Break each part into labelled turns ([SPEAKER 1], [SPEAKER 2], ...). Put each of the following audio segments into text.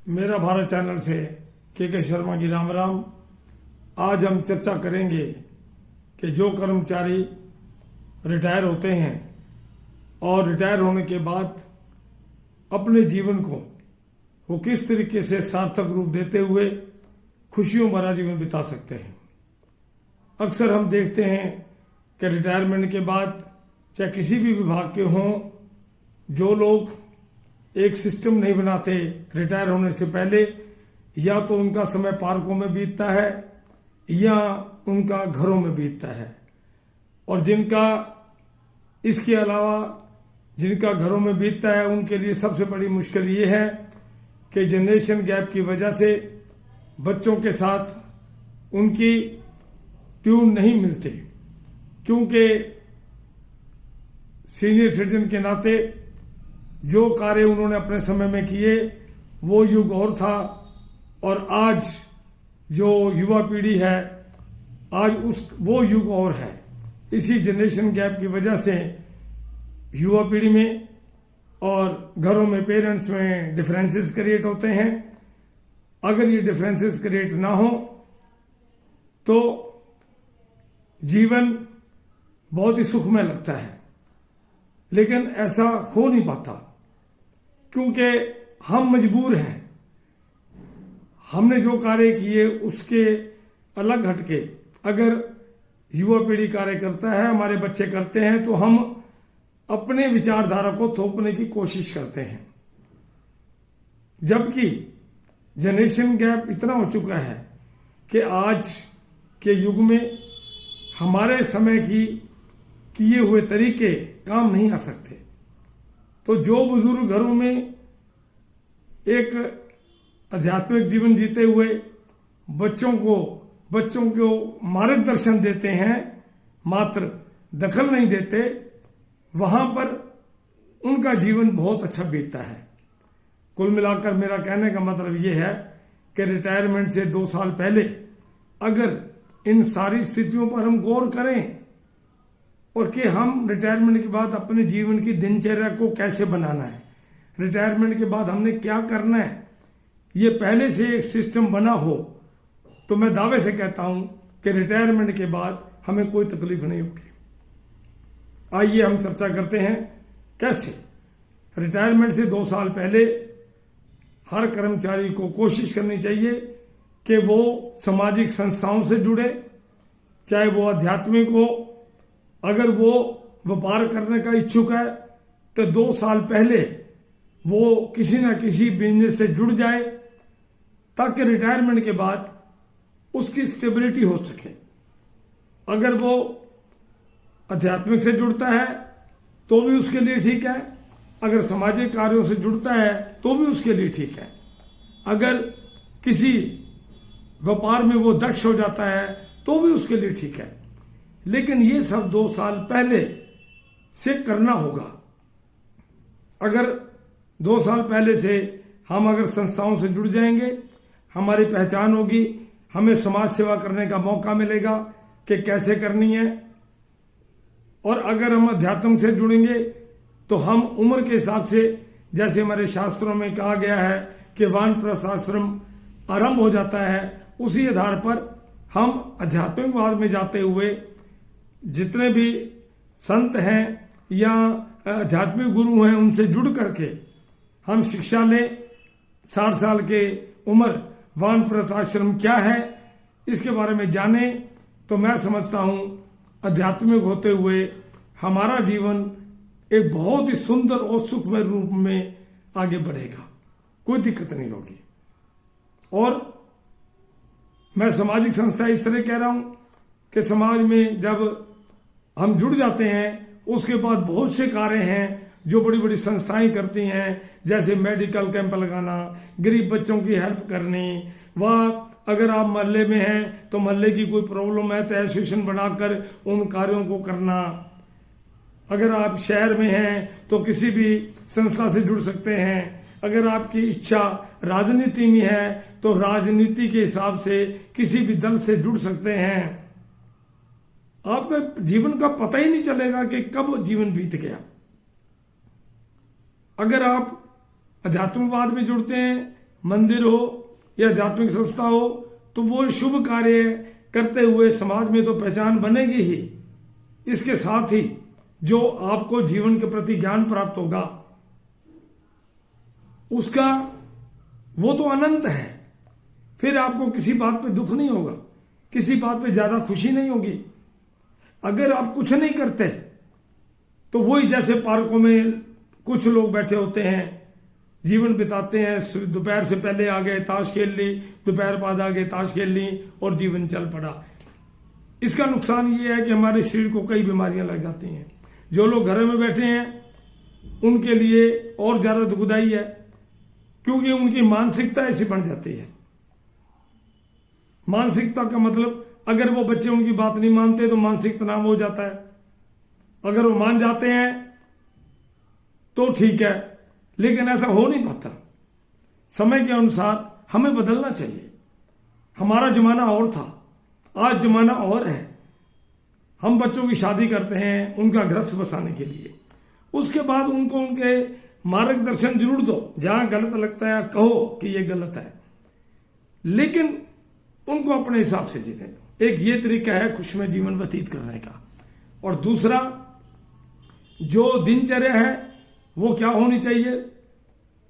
[SPEAKER 1] मेरा भारत चैनल से के शर्मा की राम राम। आज हम चर्चा करेंगे कि जो कर्मचारी रिटायर होते हैं और रिटायर होने के बाद अपने जीवन को वो किस तरीके से सार्थक रूप देते हुए खुशियों भरा जीवन बिता सकते हैं। अक्सर हम देखते हैं कि रिटायरमेंट के बाद चाहे किसी भी विभाग के हों, जो लोग एक सिस्टम नहीं बनाते रिटायर होने से पहले, या तो उनका समय पार्कों में बीतता है या उनका घरों में बीतता है। और जिनका इसके अलावा जिनका घरों में बीतता है उनके लिए सबसे बड़ी मुश्किल ये है कि जनरेशन गैप की वजह से बच्चों के साथ उनकी ट्यून नहीं मिलती, क्योंकि सीनियर सिटीजन के नाते जो कार्य उन्होंने अपने समय में किए वो युग और था, और आज जो युवा पीढ़ी है आज वो युग और है। इसी जनरेशन गैप की वजह से युवा पीढ़ी में और घरों में पेरेंट्स में डिफरेंसेस क्रिएट होते हैं। अगर ये डिफरेंसेस क्रिएट ना हो तो जीवन बहुत ही सुखमय लगता है, लेकिन ऐसा हो नहीं पाता क्योंकि हम मजबूर हैं। हमने जो कार्य किए उसके अलग हटके अगर युवा पीढ़ी कार्य करता है, हमारे बच्चे करते हैं, तो हम अपने विचारधारा को थोपने की कोशिश करते हैं। जबकि जनरेशन गैप इतना हो चुका है कि आज के युग में हमारे समय की किए हुए तरीके काम नहीं आ सकते। तो जो बुजुर्ग घरों में एक आध्यात्मिक जीवन जीते हुए बच्चों को मार्गदर्शन देते हैं, मात्र दखल नहीं देते, वहां पर उनका जीवन बहुत अच्छा बीतता है। कुल मिलाकर मेरा कहने का मतलब यह है कि रिटायरमेंट से 2 साल पहले अगर इन सारी स्थितियों पर हम गौर करें और कि हम रिटायरमेंट के बाद अपने जीवन की दिनचर्या को कैसे बनाना है, रिटायरमेंट के बाद हमने क्या करना है, ये पहले से एक सिस्टम बना हो, तो मैं दावे से कहता हूं कि रिटायरमेंट के बाद हमें कोई तकलीफ नहीं होगी। आइए हम चर्चा करते हैं कैसे। रिटायरमेंट से 2 साल पहले हर कर्मचारी को कोशिश करनी चाहिए कि वो सामाजिक संस्थाओं से जुड़े, चाहे वो आध्यात्मिक हो। अगर वो व्यापार करने का इच्छुक है तो 2 साल पहले वो किसी न किसी बिजनेस से जुड़ जाए, ताकि रिटायरमेंट के बाद उसकी स्टेबिलिटी हो सके। अगर वो आध्यात्मिक से जुड़ता है तो भी उसके लिए ठीक है, अगर सामाजिक कार्यों से जुड़ता है तो भी उसके लिए ठीक है, अगर किसी व्यापार में वो दक्ष हो जाता है तो भी उसके लिए ठीक है। लेकिन ये सब 2 साल पहले से करना होगा। अगर 2 साल पहले से हम अगर संस्थाओं से जुड़ जाएंगे, हमारी पहचान होगी, हमें समाज सेवा करने का मौका मिलेगा कि कैसे करनी है। और अगर हम अध्यात्म से जुड़ेंगे तो हम उम्र के हिसाब से, जैसे हमारे शास्त्रों में कहा गया है कि वानप्रस्थ आश्रम आरंभ हो जाता है, उसी आधार पर हम आध्यात्मिकवाद में जाते हुए जितने भी संत हैं या आध्यात्मिक गुरु हैं उनसे जुड़ करके हम शिक्षा लें। 60 साल के उम्र वानप्रस्थ आश्रम क्या है इसके बारे में जाने, तो मैं समझता हूं आध्यात्मिक होते हुए हमारा जीवन एक बहुत ही सुंदर और सुखमय रूप में आगे बढ़ेगा, कोई दिक्कत नहीं होगी। और मैं सामाजिक संस्था इस तरह कह रहा हूं कि समाज में जब हम जुड़ जाते हैं उसके बाद बहुत से कार्य हैं जो बड़ी बड़ी संस्थाएं करती हैं, जैसे मेडिकल कैंप लगाना, गरीब बच्चों की हेल्प करनी, व अगर आप मोहल्ले में हैं तो मोहल्ले की कोई प्रॉब्लम है तो एसोसिएशन बनाकर उन कार्यों को करना। अगर आप शहर में हैं तो किसी भी संस्था से जुड़ सकते हैं। अगर आपकी इच्छा राजनीति में है तो राजनीति के हिसाब से किसी भी दल से जुड़ सकते हैं। आपका जीवन का पता ही नहीं चलेगा कि कब जीवन बीत गया। अगर आप अध्यात्मवाद में जुड़ते हैं, मंदिर हो या आध्यात्मिक संस्था हो, तो वो शुभ कार्य करते हुए समाज में तो पहचान बनेगी ही। इसके साथ ही जो आपको जीवन के प्रति ज्ञान प्राप्त होगा उसका वो तो अनंत है। फिर आपको किसी बात पे दुख नहीं होगा, किसी बात पे ज्यादा खुशी नहीं होगी। अगर आप कुछ नहीं करते तो वही जैसे पार्कों में कुछ लोग बैठे होते हैं, जीवन बिताते हैं, दोपहर से पहले आ गए ताश खेल ली, दोपहर बाद आ गए ताश खेल ली और जीवन चल पड़ा। इसका नुकसान ये है कि हमारे शरीर को कई बीमारियां लग जाती हैं। जो लोग घरों में बैठे हैं उनके लिए और ज्यादा दुखदाई है, क्योंकि उनकी मानसिकता ऐसी बन जाती है। मानसिकता का मतलब, अगर वो बच्चे उनकी बात नहीं मानते तो मानसिक तनाव हो जाता है, अगर वो मान जाते हैं तो ठीक है, लेकिन ऐसा हो नहीं पाता। समय के अनुसार हमें बदलना चाहिए। हमारा जमाना और था, आज जमाना और है। हम बच्चों की शादी करते हैं उनका गृहस्थ बसाने के लिए, उसके बाद उनको उनके मार्गदर्शन जरूर दो, जहां गलत लगता है कहो कि ये गलत है, लेकिन उनको अपने हिसाब से जीने दो। एक ये तरीका है खुशमय जीवन व्यतीत करने का। और दूसरा, जो दिनचर्या है वो क्या होनी चाहिए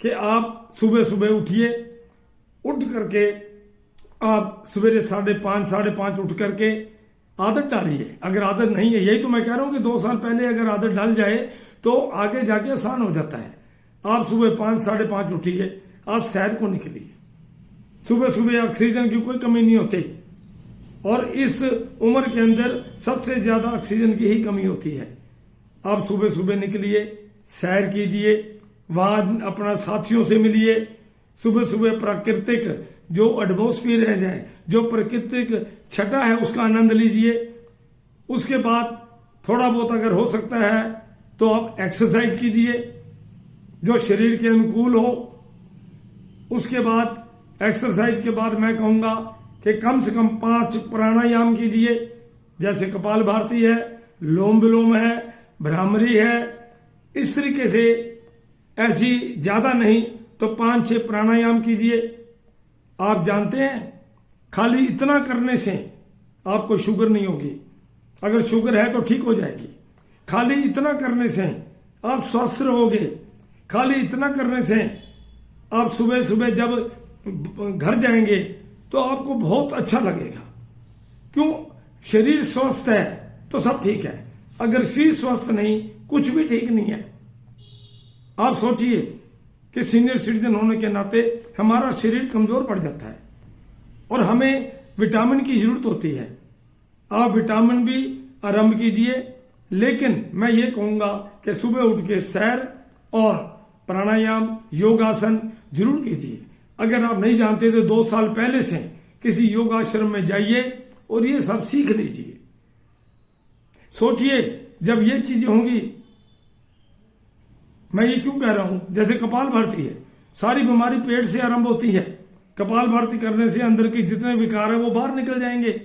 [SPEAKER 1] कि आप सुबह सुबह उठिए, उठ करके आप सवेरे 5:30 5:30 उठ करके आदत डालिए। अगर आदत नहीं है, यही तो मैं कह रहा हूं कि 2 साल पहले अगर आदत डाल जाए तो आगे जाके आसान हो जाता है। आप सुबह 5 5:30 उठिए, आप सैर को निकलिए। सुबह सुबह ऑक्सीजन की कोई कमी नहीं होती, और इस उम्र के अंदर सबसे ज्यादा ऑक्सीजन की ही कमी होती है। आप सुबह सुबह निकलिए, सैर कीजिए, वहां अपना साथियों से मिलिए। सुबह सुबह प्राकृतिक जो एटमॉस्फेयर है जाए, जो प्राकृतिक छटा है उसका आनंद लीजिए। उसके बाद थोड़ा बहुत अगर हो सकता है तो आप एक्सरसाइज कीजिए जो शरीर के अनुकूल हो। उसके बाद एक्सरसाइज के बाद मैं कहूंगा कि कम से कम 5 प्राणायाम कीजिए, जैसे कपाल भारती है, लोम विलोम है, भ्रामरी है। इस तरीके से ऐसी ज्यादा नहीं तो 5-6 प्राणायाम कीजिए। आप जानते हैं खाली इतना करने से आपको शुगर नहीं होगी, अगर शुगर है तो ठीक हो जाएगी। खाली इतना करने से आप स्वस्थ रहोगे। खाली इतना करने से आप सुबह सुबह जब घर जाएंगे तो आपको बहुत अच्छा लगेगा। क्यों? शरीर स्वस्थ है तो सब ठीक है, अगर शरीर स्वस्थ नहीं कुछ भी ठीक नहीं है। आप सोचिए कि सीनियर सिटीजन होने के नाते हमारा शरीर कमजोर पड़ जाता है और हमें विटामिन की जरूरत होती है। आप विटामिन भी आरंभ कीजिए, लेकिन मैं ये कहूंगा कि सुबह उठ के सैर और प्राणायाम, योगासन जरूर कीजिए। अगर आप नहीं जानते तो 2 साल पहले से किसी योगाश्रम में जाइए और ये सब सीख लीजिए। सोचिए जब ये चीजें होंगी, मैं ये क्यों कह रहा हूं, जैसे कपाल भारती है, सारी बीमारी पेट से आरंभ होती है। कपाल भारती करने से अंदर के जितने विकार है वो बाहर निकल जाएंगे।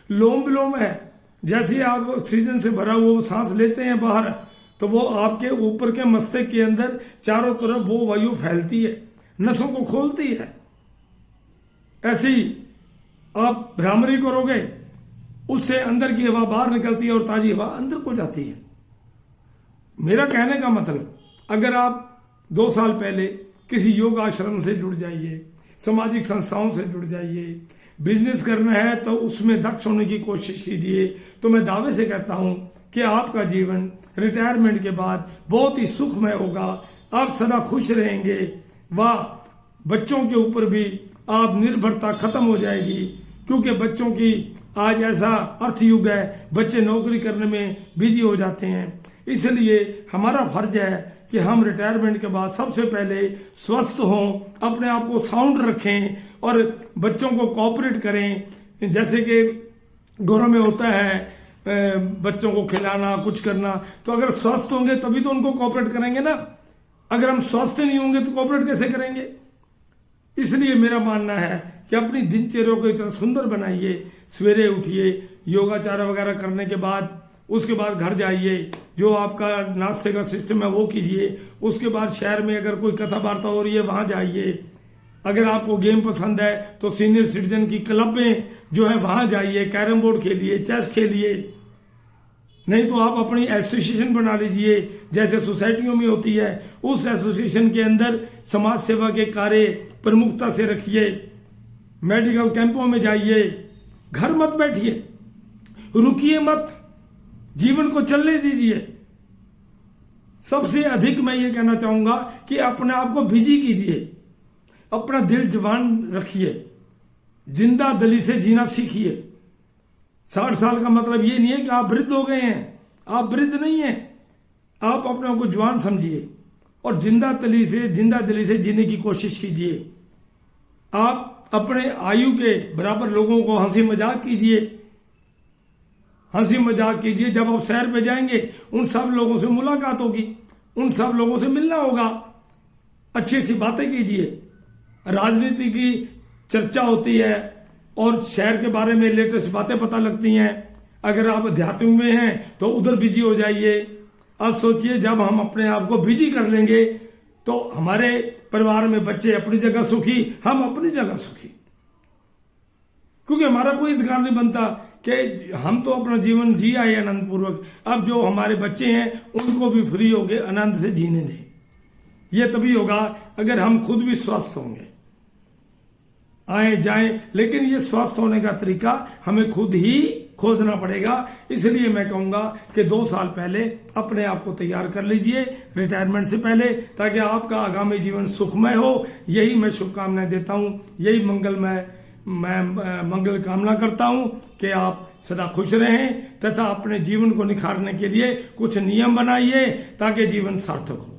[SPEAKER 1] लोम विलोम है, जैसे आप ऑक्सीजन से भरा हुआ सांस लेते हैं बाहर, तो वो आपके ऊपर के मस्तिष्क के अंदर चारों तरफ वो वायु फैलती है, नसों को खोलती है। ऐसे ही आप भ्रामरी करोगे, उससे अंदर की हवा बाहर निकलती है और ताजी हवा अंदर को जाती है। मेरा कहने का मतलब, अगर आप 2 साल पहले किसी योग आश्रम से जुड़ जाइए, सामाजिक संस्थाओं से जुड़ जाइए, बिजनेस करना है तो उसमें दक्ष होने की कोशिश कीजिए, तो मैं दावे से कहता हूं कि आपका जीवन रिटायरमेंट के बाद बहुत ही सुखमय होगा। आप सदा खुश रहेंगे। वाह, बच्चों के ऊपर भी आप निर्भरता खत्म हो जाएगी, क्योंकि बच्चों की आज ऐसा अर्थ युग है, बच्चे नौकरी करने में बिजी हो जाते हैं। इसलिए हमारा फर्ज है कि हम रिटायरमेंट के बाद सबसे पहले स्वस्थ हों, अपने आप को साउंड रखें और बच्चों को कोऑपरेट करें। जैसे कि घरों में होता है बच्चों को खिलाना, कुछ करना, तो अगर स्वस्थ होंगे तभी तो उनको कोऑपरेट करेंगे ना। अगर हम स्वस्थ नहीं होंगे तो कोऑपरेट कैसे करेंगे? इसलिए मेरा मानना है कि अपनी दिनचर्या को इतना सुंदर बनाइए। सवेरे उठिए, योगाचार वगैरह करने के बाद उसके बाद घर जाइए, जो आपका नाश्ते का सिस्टम है वो कीजिए। उसके बाद शहर में अगर कोई कथा वार्ता हो रही है वहां जाइए। अगर आपको गेम पसंद है तो सीनियर सिटीजन की क्लब में जो है वहां जाइए, कैरम बोर्ड खेलिए, चेस खेलिए। नहीं तो आप अपनी एसोसिएशन बना लीजिए, जैसे सोसाइटियों में होती है। उस एसोसिएशन के अंदर समाज सेवा के कार्य प्रमुखता से रखिए। मेडिकल कैंपों में जाइए, घर मत बैठिए, रुकिए मत, जीवन को चलने दीजिए। सबसे अधिक मैं ये कहना चाहूंगा कि अपने आप को बिजी कीजिए, अपना दिल जवान रखिए, जिंदा दिली से जीना सीखिए। 60 साल का मतलब ये नहीं है कि आप वृद्ध हो गए हैं, आप वृद्ध नहीं हैं। आप अपने आप को जवान समझिए और जिंदा दिली से जीने की कोशिश कीजिए। आप अपने आयु के बराबर लोगों को हंसी मजाक कीजिए, हंसी मजाक कीजिए। जब आप सैर पे जाएंगे उन सब लोगों से मुलाकात होगी, उन सब लोगों से मिलना होगा, अच्छी अच्छी बातें कीजिए। राजनीति की चर्चा होती है और शहर के बारे में लेटेस्ट बातें पता लगती हैं। अगर आप अध्यात्म में हैं तो उधर बिजी हो जाइए। अब सोचिए, जब हम अपने आप को बिजी कर लेंगे तो हमारे परिवार में बच्चे अपनी जगह सुखी, हम अपनी जगह सुखी। क्योंकि हमारा कोई अधिकार नहीं बनता कि हम तो अपना जीवन जी आए आनंद पूर्वक। अब जो हमारे बच्चे हैं उनको भी फ्री होके आनंद से जीने दें। यह तभी होगा अगर हम खुद भी स्वस्थ होंगे। आए जाएं, लेकिन ये स्वस्थ होने का तरीका हमें खुद ही खोजना पड़ेगा। इसलिए मैं कहूंगा कि 2 साल पहले अपने आप को तैयार कर लीजिए रिटायरमेंट से पहले, ताकि आपका आगामी जीवन सुखमय हो। यही मैं शुभकामनाएं देता हूं, यही मैं मंगल कामना करता हूं कि आप सदा खुश रहें तथा अपने जीवन को निखारने के लिए कुछ नियम बनाइए ताकि जीवन सार्थक हो।